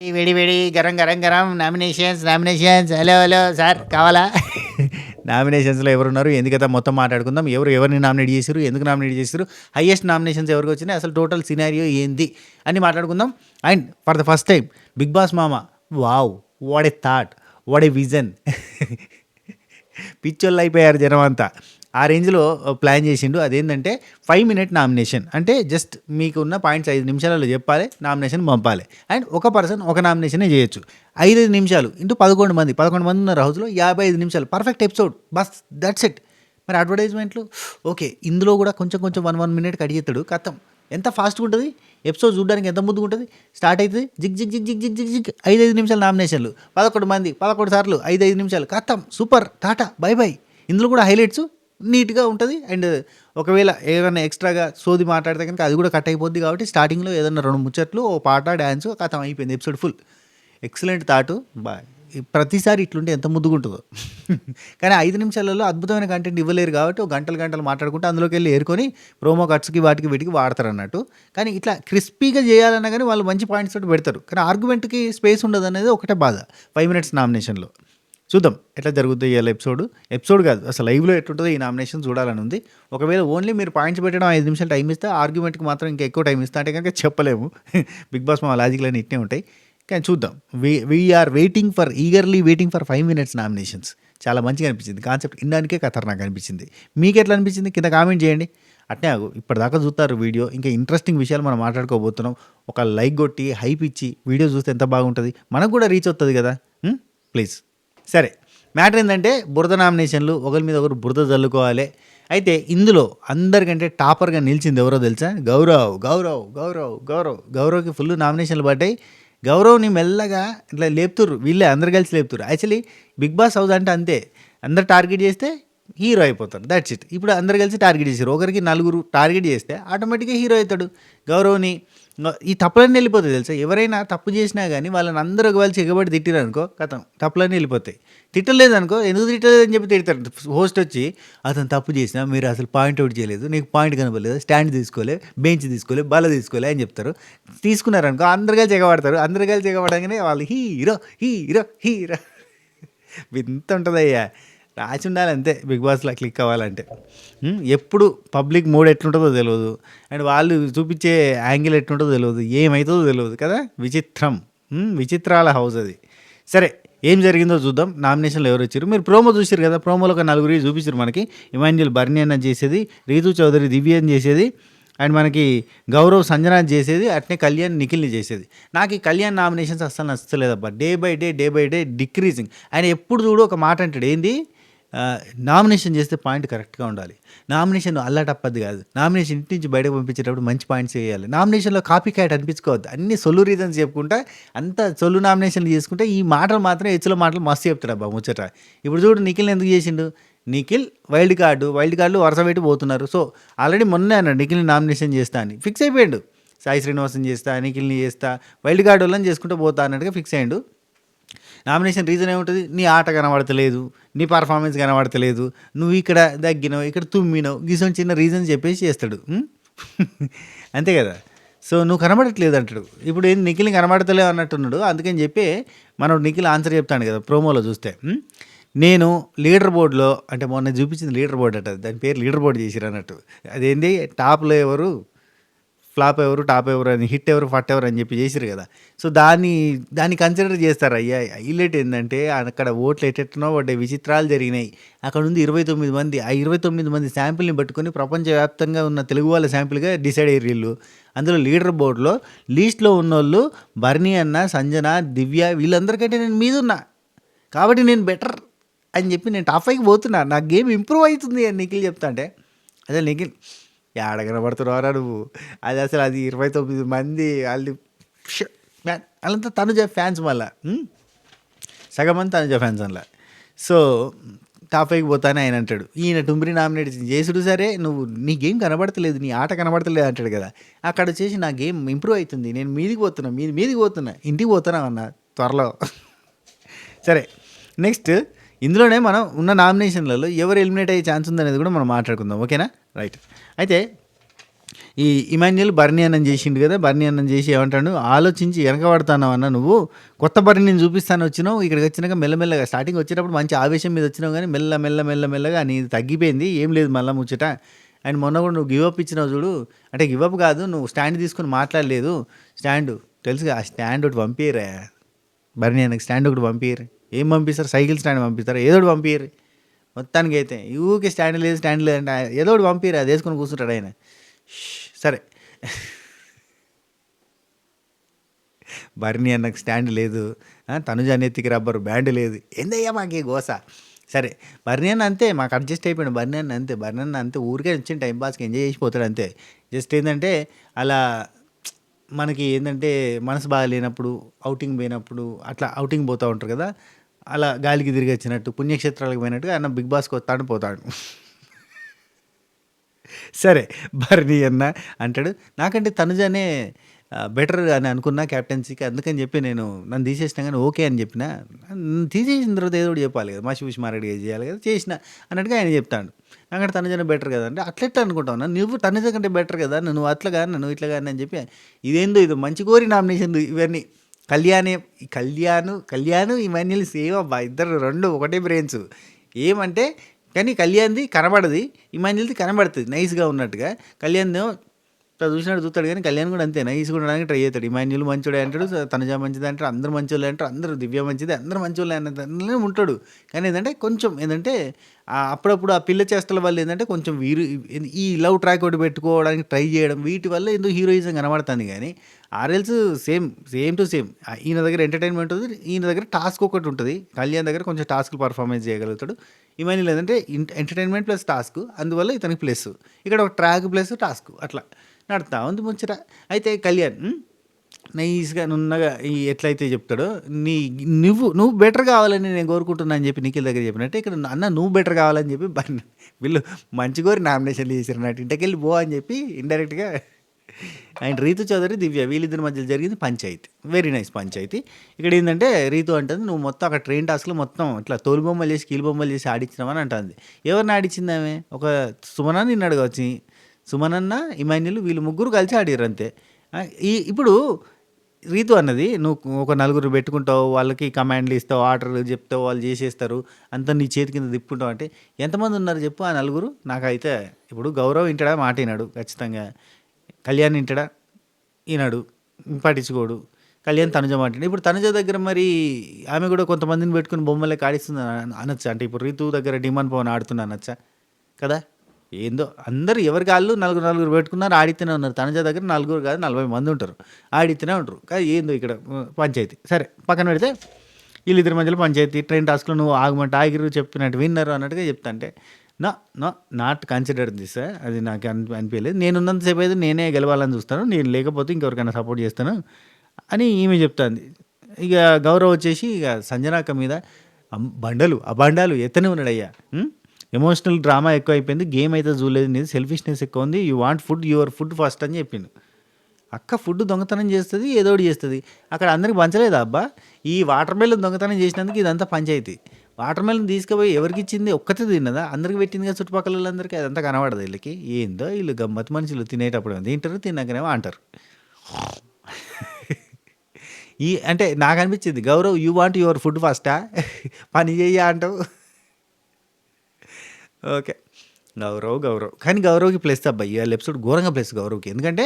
వేడి వేడి garam garam garam nominations hello hello sir కావాలా? నామినేషన్స్లో ఎవరున్నారు ఎందుకైతే మొత్తం మాట్లాడుకుందాం. ఎవరిని నామినేట్ చేశారు, ఎందుకు నామినేట్ చేశారు, హైయెస్ట్ నామినేషన్స్ ఎవరికి వచ్చినాయి, అసలు టోటల్ సినారియో ఏంది అని మాట్లాడుకుందాం. And for the first time Bigg Boss మామ, wow, what a thought, what a vision. పిచ్చోళ్ళు అయిపోయారు జనం అంతా. ఆ రేంజ్లో ప్లాన్ చేసిండు. అదేంటంటే 5-minute నామినేషన్. అంటే జస్ట్ మీకున్న పాయింట్స్ 5 నిమిషాలలో చెప్పాలి, నామినేషన్ పంపాలి. అండ్ ఒక పర్సన్ ఒక నామినేషనే చేయొచ్చు. 5 నిమిషాలు ఇంటూ 11 మంది ఉన్నారు హౌస్లో, 55 నిమిషాలు. Perfect episode, bus, that's it. మరి అడ్వర్టైజ్మెంట్లు ఓకే, ఇందులో కూడా కొంచెం 1 minute కడిగేస్తాడు, కథం. ఎంత ఫాస్ట్గా ఉంటుంది ఎపిసోడ్, చూడడానికి ఎంత ముందుగా ఉంటుంది. స్టార్ట్ అవుతుంది, zig zig zig zig zig zig zig 5 నిమిషాలు నామినేషన్లు, 11 మంది 11 సార్లు 5 నిమిషాలు, కథం, సూపర్, టాటా బై బై. ఇందులో కూడా హైలైట్స్ నీట్గా ఉంటుంది. అండ్ ఒకవేళ ఏమైనా ఎక్స్ట్రాగా సోది మాట్లాడితే కనుక అది కూడా కట్ అయిపోద్ది. కాబట్టి స్టార్టింగ్లో ఏదన్నా 2 ముచ్చట్లు, ఓ పాట, డ్యాన్స్, కథం, అయిపోయింది ఎపిసోడ్ ఫుల్. Excellent thought. ప్రతిసారి ఇట్లుంటే ఎంత ముద్దుగా ఉంటుందో. కానీ 5 నిమిషాలలో అద్భుతమైన కంటెంట్ ఇవ్వలేరు కాబట్టి గంటలు మాట్లాడుకుంటే అందులోకి వెళ్ళి ఏరుకొని ప్రోమో కట్స్కి వాటికి వీటికి వాడతారు అన్నట్టు. కానీ ఇట్లా క్రిస్పీగా చేయాలన్నా కానీ వాళ్ళు మంచి పాయింట్స్ తోటి పెడతారు. కానీ ఆర్గ్యుమెంట్కి స్పేస్ ఉండదు అనేది ఒకటే బాధ 5 minutes నామినేషన్లో. చూద్దాం ఎట్లా జరుగుతుంది ఇవాళ ఎపిసోడ్ కాదు, అసలు లైవ్లో ఎట్లుంటుందో ఈ నామినేషన్ చూడాలని ఉంది. ఒకవేళ ఓన్లీ మీరు పాయింట్స్ పెట్టడం 5 నిమిషాలు టైం ఇస్తే, ఆర్గ్యుమెంట్కి మాత్రం ఇంకా ఎక్కువ టైం ఇస్తా అంటే కనుక చెప్పలేము. బిగ్ బాస్ మా లాజిక్లన్నీ ఇట్నే ఉంటాయి. కానీ చూద్దాం. We're eagerly waiting for 5 minutes nominations. చాలా మంచిగా అనిపించింది కాన్సెప్ట్, వినడానికే ఖతర్నాక్ అనిపించింది. మీకు ఎట్లా అనిపించింది కింద కామెంట్ చేయండి. అట్నే ఆగు, ఇప్పటిదాకా చూస్తారు వీడియో, ఇంకా ఇంట్రెస్టింగ్ విషయాలు మనం మాట్లాడుకోబోతున్నాం. ఒక లైక్ కొట్టి హైప్ ఇచ్చి వీడియో చూస్తే ఎంత బాగుంటుంది, మనకు కూడా రీచ్ అవుతుంది కదా. ప్లీజ్. సరే, మ్యాటర్ ఏంటంటే బురద నామినేషన్లు, ఒకరి మీద ఒకరు బురద జల్లుకోవాలి. అయితే ఇందులో అందరికంటే టాపర్గా నిలిచింది ఎవరో తెలుసా? గౌరవ్కి ఫుల్ నామినేషన్లు పడ్డాయి. గౌరవ్ని మెల్లగా ఇట్లా లేపుతుర్రు, వీళ్ళే అందరు కలిసి లేపుతుర్రు. యాక్చువల్లీ బిగ్ బాస్ హౌస్ అంటే అంతే, అందరు టార్గెట్ చేస్తే హీరో అయిపోతారు, దట్స్ ఇట్. ఇప్పుడు అందరు కలిసి టార్గెట్ చేశారు, ఒకరికి 4 టార్గెట్ చేస్తే ఆటోమేటిక్గా హీరో అవుతాడు. గౌరవ్ని ఈ తప్పులన్నీ వెళ్ళిపోతాయి తెలుసా. ఎవరైనా తప్పు చేసినా కానీ వాళ్ళని అందరూ ఒకవేళ చెగబడి తిట్టిరు అనుకో, కథం, తప్పులన్నీ వెళ్ళిపోతాయి. తిట్టలేదు అనుకో, ఎందుకు తిట్టలేదు అని చెప్పి తిడతారు. హోస్ట్ వచ్చి, అతను తప్పు చేసినా మీరు అసలు పాయింట్ అవుట్ చేయలేదు, నీకు పాయింట్ కనపడలేదు, స్టాండ్ తీసుకోలే, బెంచ్ తీసుకోలే, బల తీసుకోలే అని చెప్తారు. తీసుకున్నారనుకో అందరు కలిసి ఎగబడతారు. అందరు కలిసి ఎగబడగానే వాళ్ళు హీరో హీరో హీరో. వింత ఉంటుందయ్యా, రాసి ఉండాలి అంతే బిగ్ బాస్లో క్లిక్ అవ్వాలంటే. ఎప్పుడు పబ్లిక్ మూడ్ ఎట్లుంటుందో తెలియదు, అండ్ వాళ్ళు చూపించే యాంగిల్ ఎట్లుంటుందో తెలియదు, ఏమవుతుందో తెలియదు కదా. విచిత్రాల హౌస్ అది. సరే, ఏం జరిగిందో చూద్దాం. నామినేషన్లో ఎవరు వచ్చారు, మీరు ప్రోమో చూసారు కదా. ప్రోమోలో ఒక 4 చూపించారు మనకి. ఇమాన్యుల్ బర్నీ అన్న చేసేది, రీతు చౌదరి దివ్య అని చేసేది, అండ్ మనకి గౌరవ్ సంజనా చేసేది, అట్నే కళ్యాణ్ నిఖిల్ని చేసేది. నాకు ఈ కళ్యాణ్ నామినేషన్స్ అస్సలు నచ్చలేదబ్బా. Day by day decreasing. ఆయన ఎప్పుడు చూడు ఒక మాట అంటాడు, ఏంది, నామినేషన్ చేస్తే పాయింట్ కరెక్ట్గా ఉండాలి, నామినేషన్ అల్లటప్పది కాదు, నామినేషన్ ఇంటి నుంచి బయటకు పంపించేటప్పుడు మంచి పాయింట్స్ వేయాలి, నామినేషన్లో కాపీ క్యాట్ అనిపించుకోవద్దు, అన్ని సొల్లు రీజన్స్ చెప్పుకుంటా అంత సొల్లు నామినేషన్లు చేసుకుంటే ఈ మాటలు మాత్రం హెచ్చుల మాటలు మస్తు చెప్తాడు అబ్బా ముచ్చట. ఇప్పుడు చూడు నిఖిల్ని ఎందుకు చేసిండు, నిఖిల్ వైల్డ్ కార్డు వరుస పెట్టి పోతున్నారు. సో ఆల్రెడీ మొన్నే అన్నాడు నిఖిల్ని నామినేషన్ చేస్తా అని, ఫిక్స్ అయిపోయాడు. సాయి శ్రీనివాసన్ చేస్తా, నిఖిల్ని చేస్తా, వైల్డ్ కార్డు వాళ్ళని చేసుకుంటూ పోతా అన్నట్టుగా ఫిక్స్ అయ్యాడు. నామినేషన్ రీజన్ ఏముంటుంది, నీ ఆట కనబడతలేదు, నీ పర్ఫార్మెన్స్ కనబడతలేదు, నువ్వు ఇక్కడ దగ్గినావు, ఇక్కడ తుమ్మినావు, గీసం చిన్న రీజన్ చెప్పేసి చేస్తాడు. అంతే కదా. సో నువ్వు కనబడట్లేదు అంటాడు. ఇప్పుడు ఏం నిఖిల్ని కనబడతలేవు అన్నట్టున్నాడు. అందుకని చెప్పి మనం నిఖిల్ ఆన్సర్ చెప్తాను కదా ప్రోమోలో చూస్తే. నేను లీడర్ బోర్డులో, అంటే మొన్న చూపించింది లీడర్ బోర్డు అట, దాని పేరు లీడర్ బోర్డు చేసిరు అన్నట్టు. అదేంటి, టాప్లో ఎవరు, ఫ్లాప్ ఎవరు, టాప్ ఎవరు అని, హిట్ ఎవరు, ఫట్ ఎవరు అని చెప్పి చేసిరు కదా. సో దాన్ని కన్సిడర్ చేస్తారు. అయ్యా హైలైట్ ఏంటంటే అక్కడ ఓట్లు ఎట్టెట్టునో పడ్డాయి, విచిత్రాలు జరిగినాయి. అక్కడ ఉంది 29 మంది. ఆ 29 మంది శాంపిల్ని పట్టుకొని ప్రపంచవ్యాప్తంగా ఉన్న తెలుగు వాళ్ళ శాంపిల్గా డిసైడ్ అయ్యారు వీళ్ళు. అందులో లీడర్ బోర్డులో లీస్ట్లో ఉన్నోళ్ళు బర్నీ అన్న, సంజన, దివ్య, వీళ్ళందరికంటే నేను మీదున్నా కాబట్టి నేను బెటర్ అని చెప్పి నేను టాప్ 5కి పోతున్నా, నా గేమ్ ఇంప్రూవ్ అవుతుంది అని నిఖిల్ చెప్తా. అంటే అదే నిఖిల్ ఏడ కనబడుతున్నారా నువ్వు, అది అసలు అది 29 మంది వాళ్ళు వాళ్ళంతా తనుజ ఫ్యాన్స్, మళ్ళా సగం మంది తనుజ ఫ్యాన్స్ అలా. సో టాప్ 5కి పోతానే ఆయన అంటాడు, ఈయన టుంబ్రి నామినేట్ చేసుడు సరే, నువ్వు నీ గేమ్ కనబడతలేదు, నీ ఆట కనబడతలేదు అంటాడు కదా. అక్కడ చేసి నా గేమ్ ఇంప్రూవ్ అవుతుంది, నేను మీదికి పోతున్నా, ఇంటికి పోతున్నా అన్న త్వరలో. సరే, నెక్స్ట్ ఇందులోనే మనం ఉన్న నామినేషన్లలో ఎవరు ఎలిమినేట్ అయ్యే ఛాన్స్ ఉందనేది కూడా మనం మాట్లాడుకుందాం, ఓకేనా. రైట్. అయితే ఈ ఇమాన్యుల్ బర్నీ అన్నం చేసిండు కదా, బర్నీ అన్నం చేసి ఏమంటాడు, ఆలోచించి వెనకబడతావు అన్న నువ్వు, కొత్త బర్నీని చూపిస్తాను వచ్చినావు, ఇక్కడికి వచ్చినాక మెల్లమెల్లగా స్టార్టింగ్ వచ్చేటప్పుడు మంచి ఆవేశం మీద వచ్చినావు కానీ మెల్లమెల్లగా నీది తగ్గిపోయింది, ఏం లేదు మళ్ళీ ముచ్చట. అండ్ మొన్న కూడా నువ్వు గివప్ ఇచ్చినావు చూడు, అంటే గివప్ కాదు, నువ్వు స్టాండ్ తీసుకుని మాట్లాడలేదు, స్టాండ్ తెలుసుగా, ఆ స్టాండ్ ఒకటి పంపియరా బర్నీ అన్నకి, స్టాండ్ ఒకటి పంపియరు. ఏం పంపిస్తారు, సైకిల్ స్టాండ్ పంపిస్తారు, ఏదో ఒకటి పంపియరు. మొత్తానికి అయితే ఊకే స్టాండ్ లేదంటే ఏదో ఒకటి పంపియరు, అది వేసుకొని కూర్చుంటాడు ఆయన. సరే, బర్నీ అన్నకు స్టాండ్ లేదు, తనుజ నెత్తికి రబ్బర్ బ్యాండ్ లేదు, ఏందయ్యా మాకు గోస. సరే, బర్నీ అన్న అంతే, మాకు అడ్జస్ట్ అయిపోయాడు బర్నీ అన్న అంతే. బర్నీ అన్న అంతే, ఊరికే వచ్చిన టైంపాస్కి ఎంజాయ్ చేసిపోతాడు అంతే. జస్ట్ ఏంటంటే అలా మనకి ఏంటంటే మనసు బాగా లేనప్పుడు, అవుటింగ్ పోయినప్పుడు, అట్లా అవుటింగ్ పోతూ ఉంటారు కదా, అలా గాలికి తిరిగి వచ్చినట్టు, పుణ్యక్షేత్రాలకు పోయినట్టుగా అన్న బిగ్ బాస్కి వస్తాడు పోతాడు. సరే, బర్నీ అన్న అంటాడు, నాకంటే తనుజనే బెటర్ అని అనుకున్నా క్యాప్టెన్సీకి, అందుకని చెప్పి నేను నన్ను తీసేసినా కానీ ఓకే అని చెప్పిన, తీసేసిన తర్వాత ఏదో ఒకటి చెప్పాలి కదా, మాసి మారేడుగా చేయాలి కదా, చేసిన అన్నట్టుగా ఆయన చెప్తాడు. నాకంటే తనుజనే బెటర్ కదా అంటే, అట్లెట్లా అనుకుంటావు, నువ్వు తనుజ కంటే బెటర్ కదా, నువ్వు అట్లా కానీ నువ్వు ఇట్లా కానీ అని చెప్పి, ఇదేందో ఇది మంచి కోరి నామినేషన్ ఇవన్నీ. కళ్యాణ్ ఇవన్నీ సేమ్ అబ్బా, ఇద్దరు రెండు ఒకటే బ్రెయిన్స్. ఏమంటే కానీ కళ్యాణ్ది కనబడది, ఇమాన్యుల్ది కనబడుతుంది నైస్గా ఉన్నట్టుగా. కళ్యాణ్ చూసినట్టు చూస్తాడు కానీ కళ్యాణ్ కూడా అంతే నైస్గా ఉండడానికి ట్రై చేస్తాడు. ఇమాన్యుల్ మంచోడే అంటాడు, తనుజ మంచిది అంటాడు, అందరు మంచోళ్ళే అంటారు, అందరూ దివ్య మంచిది, అందరూ మంచోళ్ళే అన్నదానిలో ఉంటాడు. కానీ ఏంటంటే కొంచెం ఏంటంటే అప్పుడప్పుడు ఆ పిల్ల చేష్టల వల్ల ఏంటంటే కొంచెం ఈ లవ్ ట్రాక్ ఒకటి పెట్టుకోవడానికి ట్రై చేయడం, వీటి వల్ల ఎందుకు హీరోయిజం కనబడుతుంది. కానీ ఆర్ఎల్స్ సేమ్ టు సేమ్, ఈయన దగ్గర ఎంటర్టైన్మెంట్ ఉంటుంది, ఈయన దగ్గర టాస్క్ ఒకటి ఉంటుంది. కళ్యాణ్ దగ్గర కొంచెం టాస్క్ పర్ఫార్మెన్స్ చేయగలుగుతాడు, ఇమాన్యుల్ ఏంటంటే ఎంటర్టైన్మెంట్ ప్లస్ టాస్క్, అందువల్ల ఇతనికి ప్లస్, ఇక్కడ ఒక ట్రాక్ ప్లస్ టాస్క్ అట్లా నడుతా ఉంది ముచ్చట. అయితే కళ్యాణ్ నైస్గా నున్నగా ఎట్లయితే చెప్తాడో, నువ్వు బెటర్ కావాలని నేను కోరుకుంటున్నా అని చెప్పి నిఖిల్ దగ్గర చెప్పినట్టే, ఇక్కడ అన్న నువ్వు బెటర్ కావాలని చెప్పి వీళ్ళు మంచి కోరి నామినేషన్లు చేసినట్టు, ఇంటికెళ్ళి పో అని చెప్పి ఇండైరెక్ట్గా ఆయన రీతు చౌదరి దివ్య వీళ్ళిద్దరి మధ్యలో జరిగింది పంచాయతీ, వెరీ నైస్ పంచాయతీ. ఇక్కడ ఏంటంటే రీతు అంటుంది, నువ్వు మొత్తం అక్కడ ట్రైన్ టాస్క్లో మొత్తం ఇట్లా తోలు బొమ్మలు చేసి కీలు బొమ్మలు చేసి ఆడించినామని అంటుంది. ఎవరిని ఆడించింది ఆమె, ఒక సుమన నిన్ను అడగవచ్చు, సుమనన్న ఇమాన్యుల్ వీళ్ళు ముగ్గురు కలిసి ఆడారు అంతే. ఇప్పుడు రీతు అన్నది, నువ్వు ఒక నలుగురు పెట్టుకుంటావు, వాళ్ళకి కమాండ్లు ఇస్తావు, ఆర్డర్లు చెప్తావు, వాళ్ళు చేసేస్తారు, అంతా నీ చేతి కింద తిప్పుకుంటావు అంటే ఎంతమంది ఉన్నారు చెప్పు ఆ నలుగురు. నాకైతే ఇప్పుడు గౌరవ్ ఇంటడా మాట వినాడు ఖచ్చితంగా, కళ్యాణ్ ఇంటడా ఈనాడు పట్టించుకోడు, కళ్యాణ్ తనుజ మాట్లాడి, ఇప్పుడు తనుజ దగ్గర మరి ఆమె కూడా కొంతమందిని పెట్టుకుని బొమ్మలే ఆడిస్తుంది అనొచ్చా, అంటే ఇప్పుడు రీతు దగ్గర డిమాండ్ పవన్ ఆడుతున్నా అనొచ్చా కదా. ఏందో అందరు ఎవరికి వాళ్ళు నలుగురు పెట్టుకున్నారు, ఆడితేనే ఉన్నారు. తనుజ దగ్గర నలుగురు కాదు 40 మంది ఉంటారు, ఆడితేనే ఉంటారు. కానీ ఏందో ఇక్కడ పంచాయతీ. సరే పక్కన పెడితే వీళ్ళిద్దరి మధ్యలో పంచాయతీ, ట్రైన్ టాస్క్లో నువ్వు ఆగమంటే ఆగిరు, చెప్పినట్టు విన్నరు అన్నట్టుగా చెప్తా అంటే నాట్ కన్సిడర్ దిస్, అది నాకు అనిపించలేదు. నేనున్నంతసేపు అయితే నేనే గెలవాలని చూస్తాను, నేను లేకపోతే ఇంకెవరికైనా సపోర్ట్ చేస్తాను అని ఈమె చెప్తాంది. ఇక గౌరవ్ వచ్చేసి ఇక సంజనాక్క మీద అబండాలు ఎత్తనే ఉన్నాడయ్యా, ఎమోషనల్ డ్రామా ఎక్కువ అయిపోయింది, గేమ్ అయితే చూడలేదు, నీది సెల్ఫిష్నెస్ ఎక్కువ ఉంది, you want food your food first అని చెప్పిండు. అక్క ఫుడ్ దొంగతనం చేస్తుంది, ఏదో ఒకటి చేస్తుంది, అక్కడ అందరికి పంచలేదా అబ్బా. ఈ వాటర్ మెలన్ దొంగతనం చేసినందుకు ఇదంతా పంచాయతీ. వాటర్ మెలన్ తీసుకుపోయి ఎవరికి ఇచ్చింది, ఒక్కతే తిన్నదా, అందరికి పెట్టింది కదా చుట్టుపక్కల వాళ్ళందరికీ, అదంతా కనబడదు వీళ్ళకి. ఏందో వీళ్ళు గమ్మత్ మనుషులు, తినేటప్పుడు తింటారు, తిన్నాకనేమో అంటారు. అంటే నాకు అనిపించింది, Gaurav you want your food ఫస్టా, పని చెయ్య అంటావు. ఓకే, గౌరవ్ కానీ గౌరవ్కి ప్లస్ అబ్బాయి, ఇవాళ ఎపిసోడ్ ఘోరంగా ప్లస్ గౌరవ్కి, ఎందుకంటే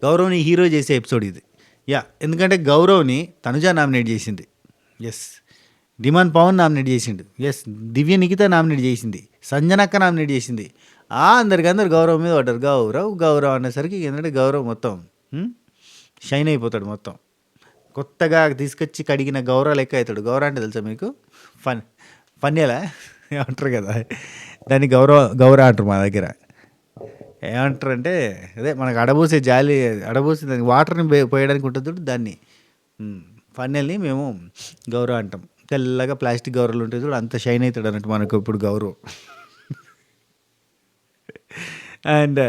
గౌరవ్ని హీరో చేసే ఎపిసోడ్ ఇది. ఎందుకంటే గౌరవ్ని తనుజ నామినేట్ చేసింది, ఎస్, డిమాండ్ పవన్ నామినేట్ చేసిండు, ఎస్, దివ్య నిఖిత నామినేట్ చేసింది, సంజనక్క నామినేట్ చేసింది, అందరు గౌరవ్ మీద పడ్డారు. గౌరవ్ అనేసరికి ఏంటంటే గౌరవ్ మొత్తం షైన్ అయిపోతాడు, మొత్తం కొత్తగా తీసుకొచ్చి కడిగిన గౌరవ లెక్క అవుతాడు. గౌరవ అంటే తెలుసా మీకు, ఫన్నేలా ఏమంటారు కదా, దాన్ని గౌరవ అంటారు మా దగ్గర. ఏమంటారు అంటే అదే మనకు అడబోసే దానికి వాటర్ని పోయడానికి ఉంటుంది, దాన్ని ఫన్నెల్ని మేము గౌరవ అంటాం. తెల్లగా ప్లాస్టిక్ గౌరవలు ఉంటాయి చూడు, అంత షైన్ అవుతాడు అన్నట్టు మనకు ఇప్పుడు గౌరవ్. అండ్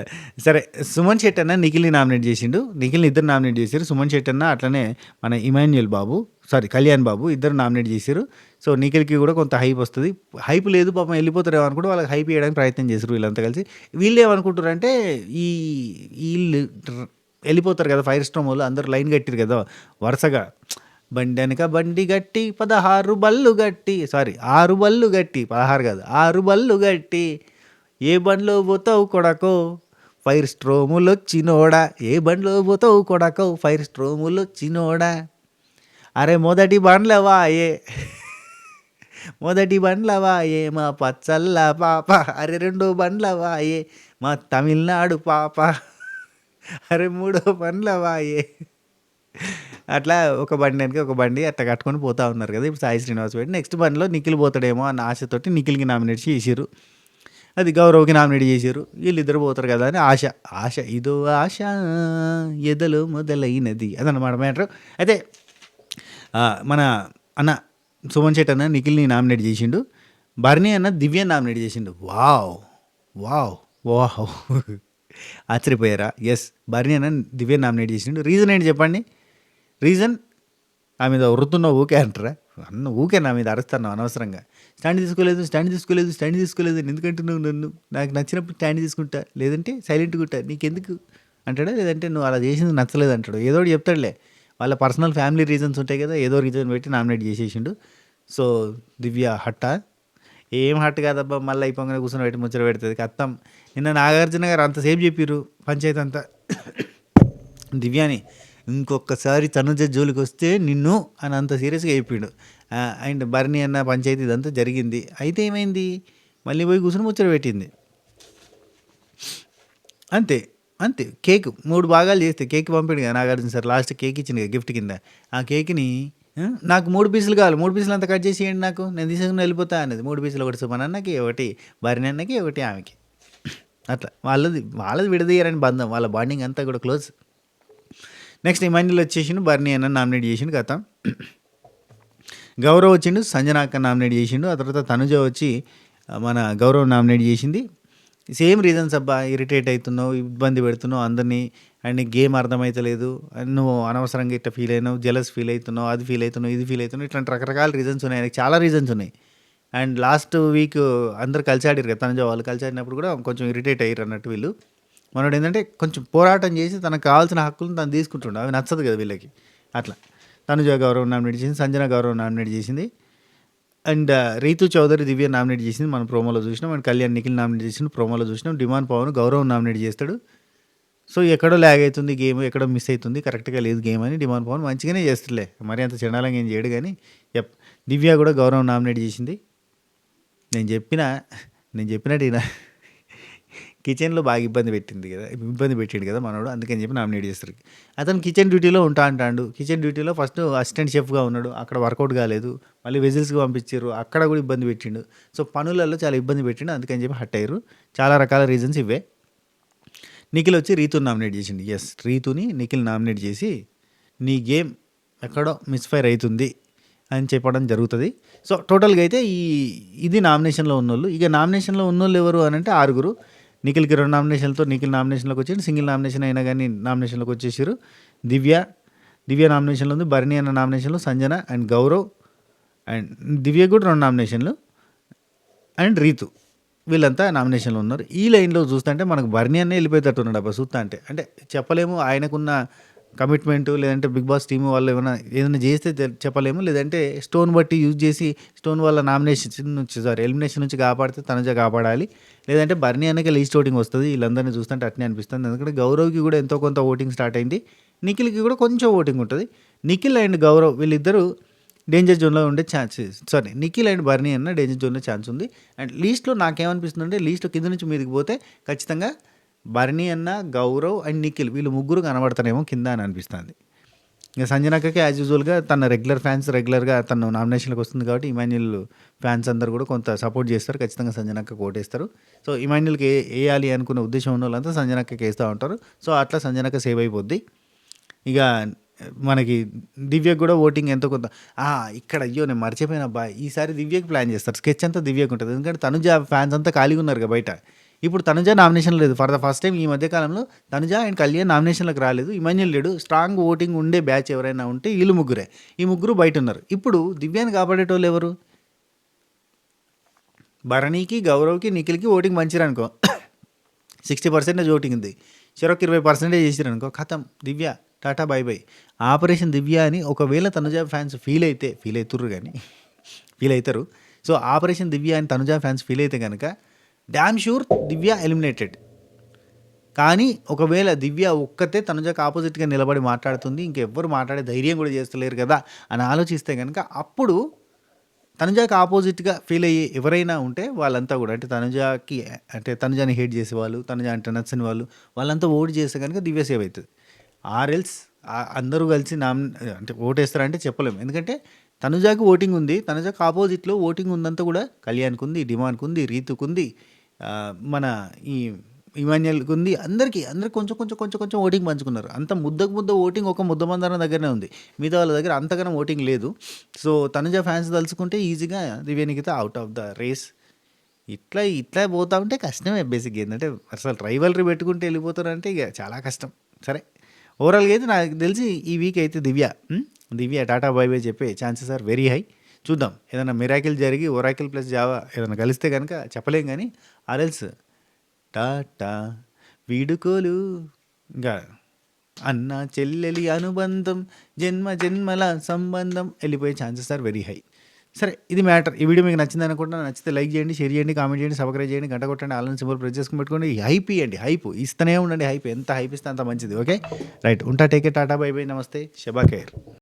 సరే సుమన్ శెట్టి అన్న నిఖిల్ని నామినేట్ చేసిండు. నిఖిల్ని ఇద్దరు నామినేట్ చేశారు. సుమన్ శెట్టి అన్న అట్లనే మన ఇమాన్యుయల్ బాబు కళ్యాణ్ బాబు ఇద్దరు నామినేట్ చేశారు. సో నిఖిల్కి కూడా కొంత హైప్ వస్తుంది. హైప్ లేదు పాపం వెళ్ళిపోతారేమో అనుకుంటే వాళ్ళకి హైప్ ఇవ్వడానికి ప్రయత్నం చేశారు వీళ్ళంతా కలిసి. వీళ్ళు ఏమనుకుంటారు అంటే ఈ వీళ్ళు వెళ్ళిపోతారు కదా ఫైర్ స్టోమ్ వాళ్ళు అందరూ లైన్ కట్టిరు కదా వరుసగా బండి వెనక బండి గట్టి 16 బళ్ళు గట్టి 6 బళ్ళు గట్టి 16 కాదు 6 బళ్ళు గట్టి ఏ బండ్లో పోతావు కొడకో ఫైర్ స్ట్రోములొచ్చినోడా ఏ బండ్లో పోతావు కొడకో ఫైర్ స్ట్రోములొచ్చినోడా అరే మొదటి బండ్లవాయే మా పచ్చల్ల పాప అరే రెండో బండ్లవాయే మా తమిళనాడు పాప అరే మూడో బండ్లవాయే అట్లా ఒక బండి వెనక ఒక బండి అట్లా కట్టుకొని పోతా ఉన్నారు కదా. ఇప్పుడు సాయి శ్రీనివాస్ పెట్టి నెక్స్ట్ బండిలో నిఖిల్ పోతాడేమో అన్న ఆశతోటి నిఖిల్కి నామినేట్ చేసారు. అది గౌరవ్కి నామినేట్ చేశారు. వీళ్ళిద్దరు పోతారు కదా అని ఆశ ఇదో ఆశ ఎదలో మొదలైనది అదనమాట మ్యాటర్. అయితే మన అన్న సుమన్ శెట్టి అన్న నిఖిల్ని నామినేట్ చేసిండు. బర్నీ అన్న దివ్య నామినేట్ చేసిండు. వావ్ వావ్ వావ్ ఆశ్చర్యపోయారా? ఎస్, బర్నీ అన్న దివ్య నామినేట్ చేసిండు. రీజన్ ఏంటి చెప్పండి? రీజన్ నా మీద వృత్తున్నావు ఊకే అంటారా? అన్న ఊకే నా మీద అరుస్తున్నావు అనవసరంగా. స్టాండ్ తీసుకోలేదు ఎందుకంటే నన్ను నాకు నచ్చినప్పుడు స్టాండ్ తీసుకుంటా, లేదంటే సైలెంట్గా ఉంటా, నీకెందుకు అంటాడా, లేదంటే నువ్వు అలా చేసింది నచ్చలేదు అంటాడు. ఏదో ఒకటి చెప్తాడులే. వాళ్ళ పర్సనల్ ఫ్యామిలీ రీజన్స్ ఉంటాయి కదా, ఏదో రీజన్ పెట్టి నామినేట్ చేసేసిండు. సో దివ్య హట్టా ఏం హట్ కాదబ్బా, మళ్ళీ అయిపోగానే కూర్చొని పెట్టి ముచ్చట పెడుతుంది కత్తం. నిన్న నాగార్జున గారు అంతసేపు చెప్పిర్రు పంచాయతీ అంతా దివ్యాని ఇంకొకసారి తనుజ జోలికి వస్తే నిన్ను అని అంత సీరియస్గా చెప్పిండు. అండ్ బర్నీ అన్న పంచాయతీ ఇదంతా జరిగింది. అయితే ఏమైంది, మళ్ళీ పోయి కూర్చొని ముచ్చట పెట్టింది. అంతే కేక్ 3 భాగాలు చేస్తే కేక్ పంపాడు కదా నాగార్జున సార్, లాస్ట్ కేక్ ఇచ్చింది కదా గిఫ్ట్ కింద. ఆ కేక్ని నాకు 3 పీసులు కావాలి, 3 పీసులు అంతా కట్ చేసి ఇవ్వండి నాకు, నేను తీసుకుని వెళ్ళిపోతా అనేది. 3 పీసులు, ఒకటి సుమన్ అన్నకి, ఒకటి బర్నీ అన్నకి, ఒకటి ఆమెకి. అట్లా వాళ్ళది విడదీయరని బంధం, వాళ్ళ బాండింగ్ అంతా కూడా క్లోజ్. నెక్స్ట్ ఇమాన్యుల్ వచ్చేసిండు, బర్నీ అన్న నామినేట్ చేసిండు కథ. గౌరవ్ వచ్చిండు, సంజన అక్క నామినేట్ చేసిండు. ఆ తర్వాత తనుజ వచ్చి మన గౌరవ్ నామినేట్ చేసింది. సేమ్ రీజన్స్ అబ్బా, ఇరిటేట్ అవుతున్నావు, ఇబ్బంది పెడుతున్నావు అందరినీ, అండ్ గేమ్ అర్థమవుతలేదు, నువ్వు అనవసరంగా ఇట్లా ఫీల్ అయినావు, జెలస్ ఫీల్ అవుతున్నావు, అది ఫీల్ అవుతున్నావు, ఇది ఫీల్ అవుతున్నావు, ఇట్లాంటి రకరకాల రీజన్స్ ఉన్నాయి, ఆయనకి చాలా రీజన్స్ ఉన్నాయి. అండ్ లాస్ట్ వీక్ అందరు కలిసి ఆడారు కదా తనుజ వాళ్ళు, కలిసి ఆడినప్పుడు కూడా కొంచెం ఇరిటేట్ అయ్యారు అన్నట్టు వీళ్ళు. మనోడు ఏంటంటే కొంచెం పోరాటం చేసి తనకు కావాల్సిన హక్కులను తను తీసుకుంటుండే, అవి నచ్చదు కదా వీళ్ళకి. అట్లా తనుజ గౌరవ్ నామినేట్ చేసింది, సంజన గౌరవ్ నామినేట్ చేసింది, అండ్ రీతు చౌదరి దివ్య నామినేట్ చేసింది, మనం ప్రోమోలో చూసినాం. అండ్ కళ్యాణ్ నిఖిల్ నామినేట్ చేసింది, ప్రోమోలో చూసినాం. డిమాండ్ పవన్ గౌరవ్ నామినేట్ చేస్తాడు. సో ఎక్కడో ల్యాగ్ అవుతుంది గేమ్, ఎక్కడో మిస్ అవుతుంది, కరెక్ట్గా లేదు గేమ్ అని డిమాండ్ పవన్ మంచిగానే చేస్తుందిలే, మరి అంత చండాలంగా ఏం చేయడు. కానీ దివ్య కూడా గౌరవ్ నామినేట్ చేసింది. నేను చెప్పినట్టు ఈయన కిచెన్లో బాగా ఇబ్బంది పెట్టాడు కదా మనోడు, అందుకని చెప్పి నామినేట్ చేస్తారు. అతను కిచెన్ డ్యూటీలో అంటాడు. కిచెన్ డ్యూటీలో ఫస్ట్ అసిస్టెంట్ షెఫ్గా ఉన్నాడు, అక్కడ వర్కౌట్ కాలేదు, మళ్ళీ వెజిల్స్కి పంపించారు, అక్కడ కూడా ఇబ్బంది పెట్టిండు. సో పనులలో చాలా ఇబ్బంది పెట్టిండు, అందుకని చెప్పి హట్ అయ్యారు. చాలా రకాల రీజన్స్ ఇవే. నిఖిల్ వచ్చి రీతుని నామినేట్ చేసిండు. ఎస్, రీతుని నిఖిల్ నామినేట్ చేసి నీ గేమ్ ఎక్కడో మిస్ఫైర్ అవుతుంది అని చెప్పడం జరుగుతుంది. సో టోటల్గా అయితే ఇది నామినేషన్లో ఉన్నోళ్ళు. ఇక నామినేషన్లో ఉన్నోళ్ళు ఎవరు అని అంటే 6. నిఖిల్కి 2 నామినేషన్లతో నిఖిల్ నామినేషన్లోకి వచ్చి, సింగిల్ నామినేషన్ అయినా కానీ నామినేషన్లోకి వచ్చేసారు. దివ్య నామినేషన్లో ఉంది, బర్నీ అన్న నామినేషన్లో, సంజన అండ్ గౌరవ్, అండ్ దివ్య కూడా 2 నామినేషన్లు, అండ్ రీతు, వీళ్ళంతా నామినేషన్లో ఉన్నారు. ఈ లైన్లో చూస్తుంటే మనకు బర్నీ అన్నే వెళ్ళిపోయేటట్టు ఉన్నాడు అబ్బా చూస్తా అంటే. అంటే చెప్పలేము ఆయనకున్న కమిట్మెంటు, లేదంటే బిగ్ బాస్ టీము వాళ్ళు ఏదైనా చేస్తే చెప్పలేము, లేదంటే స్టోన్ బట్టి యూజ్ చేసి స్టోన్ వాళ్ళ ఎలిమినేషన్ నుంచి కాపాడితే తనుజ కాపాడాలి, లేదంటే బర్నీ అన్నకే లీస్ట్ ఓటింగ్ వస్తుంది. వీళ్ళందరినీ చూస్తుంటే అట్నే అనిపిస్తుంది. ఎందుకంటే గౌరవ్కి కూడా ఎంతో కొంత ఓటింగ్ స్టార్ట్ అయింది, నిఖిల్కి కూడా కొంచెం ఓటింగ్ ఉంటుంది. నిఖిల్ అండ్ గౌరవ్ వీళ్ళిద్దరూ డేంజర్ జోన్లో ఉండే నిఖిల్ అండ్ బర్నీ అన్న డేంజర్ జోన్లో ఛాన్స్ ఉంది. అండ్ లీస్ట్లో నాకేమనిపిస్తుంది అంటే, లీస్ట్లో కింద నుంచి మీదకి పోతే ఖచ్చితంగా బర్నీ అన్న, గౌరవ్ అండ్ నిఖిల్ వీళ్ళు 3 కనబడతారేమో కింద అని అనిపిస్తుంది. ఇక సంజనక్కకి యాజ్ యూజువల్గా తన రెగ్యులర్గా తను నామినేషన్లకు వస్తుంది కాబట్టి ఇమాన్యుల్ ఫ్యాన్స్ అందరూ కూడా కొంత సపోర్ట్ చేస్తారు, ఖచ్చితంగా సంజనక్కకి ఓటేస్తారు. సో ఇమాన్యుల్కి వేయాలి అనుకున్న ఉద్దేశం ఉన్న వాళ్ళంతా సంజనక్కకి వేస్తూ ఉంటారు. సో అట్లా సంజనక్క సేవ్ అయిపోద్ది. ఇక మనకి దివ్యకు కూడా ఓటింగ్ ఎంతో కొంత ఇక్కడ అయ్యో నేను మర్చిపోయిన అబ్బా, ఈసారి దివ్యకి ప్లాన్ చేస్తారు, స్కెచ్ అంతా దివ్యకు ఉంటుంది. ఎందుకంటే తనుజ ఫ్యాన్స్ అంతా ఖాళీగా ఉన్నారు కదా బయట, ఇప్పుడు తనుజ నామినేషన్ లేదు. ఫర్ ద ఫస్ట్ టైం ఈ మధ్య కాలంలో తనుజ అండ్ కళ్యాణ్ నామినేషన్‌లోకి రాలేదు. ఇమాన్యుల్ లేడు. స్ట్రాంగ్ ఓటింగ్ ఉండే బ్యాచ్ ఎవరైనా ఉంటే ఈళ్ళు ముగ్గురే. ఈ ముగ్గురు బయటున్నారు. ఇప్పుడు దివ్యాని కాపాడేటోళ్ళు ఎవరు? భరణికి, గౌరవ్‌కి, నిఖిల్‌కి ఓటింగ్ పంచిరనుకో 60% ఓటింగ్ ఉంది. చెరొక 20% చేసిరనుకో ఖతం. దివ్య టాటా బై బై. ఆపరేషన్ దివ్య అని ఒకవేళ తనుజ ఫ్యాన్స్ ఫీల్ అయితుర్రు గానీ ఫీల్ అవుతారు. సో ఆపరేషన్ దివ్య అని తనుజ ఫ్యాన్స్ ఫీల్ అయితే కనుక డ్యామ్ షూర్ దివ్య ఎలిమినేటెడ్. కానీ ఒకవేళ దివ్య ఒక్కతే తనుజకు ఆపోజిట్గా నిలబడి మాట్లాడుతుంది, ఇంకెవ్వరు మాట్లాడే ధైర్యం కూడా చేస్తలేరు కదా అని ఆలోచిస్తే కనుక అప్పుడు తనుజకి ఆపోజిట్గా ఫీల్ అయ్యి ఎవరైనా ఉంటే వాళ్ళంతా కూడా అంటే తనుజాని హేట్ చేసేవాళ్ళు, తనుజ అంటే నచ్చని వాళ్ళు, వాళ్ళంతా ఓటు చేస్తే కనుక దివ్య సేవ్ అవుతుంది. ఆర్ఎల్స్ అందరూ కలిసి అంటే ఓటేస్తారంటే చెప్పలేము. ఎందుకంటే తనుజాకి ఓటింగ్ ఉంది. తనుజాకి ఆపోజిట్లో ఓటింగ్ ఉందంతా కూడా కళ్యాణ్కి ఉంది, డిమాన్కి ఉంది, రీతుకు ఉంది, మన ఈ ఇమాన్యుల్కి ఉంది. అందరికీ కొంచెం కొంచెం కొంచెం కొంచెం ఓటింగ్ పంచుకున్నారు. అంత ముద్ద ఓటింగ్ ఒక ముద్దమందరం దగ్గరనే ఉంది. మిగతా వాళ్ళ దగ్గర అంతగానం ఓటింగ్ లేదు. సో తనుజ ఫ్యాన్స్ తలుచుకుంటే ఈజీగా Divya Nikhita out of the race. ఇట్లా పోతా ఉంటే కష్టమే. బేసిక్గా ఏంటంటే అసలు రైవల్రీ పెట్టుకుంటే వెళ్ళిపోతారంటే ఇక చాలా కష్టం. సరే, ఓవరాల్గా అయితే నాకు తెలిసి ఈ వీక్ అయితే దివ్య టాటా బై బై చెప్పే ఛాన్సెస్ ఆర్ వెరీ హై. చూద్దాం, ఏదైనా మిరాకిల్ జరిగి ఒరాకిల్ ప్లస్ జావా ఏదైనా కలిస్తే కనుక చెప్పలేం. కానీ ఆర్ఎల్స్ టాటా వీడుకోలు, ఇంకా అన్న చెల్లెలి అనుబంధం, జన్మల సంబంధం వెళ్ళిపోయే ఛాన్సెస్ ఆర్ వెరీ హై. సరే, ఇది మ్యాటర్. ఈ వీడియో మీకు నచ్చింది అనుకుంటున్నా. నచ్చితే లైక్ చేయండి, షేర్ చేయండి, కామెంట్ చేయండి, సబ్స్క్రైబ్ చేయండి, గంట కొట్టండి, ఆన్లైన్ సింబల్ ప్రెస్ చేసుకుని పెట్టుకోండి. హైప్ ఇవ్వండి, హైప్ ఇస్తూనే ఉండండి. హైప్ ఎంత హైప్ ఇస్తే అంత మంచిది. ఓకే రైట్, ఉంటా. Take care, tata bye by, నమస్తే, శబా ఖైర్.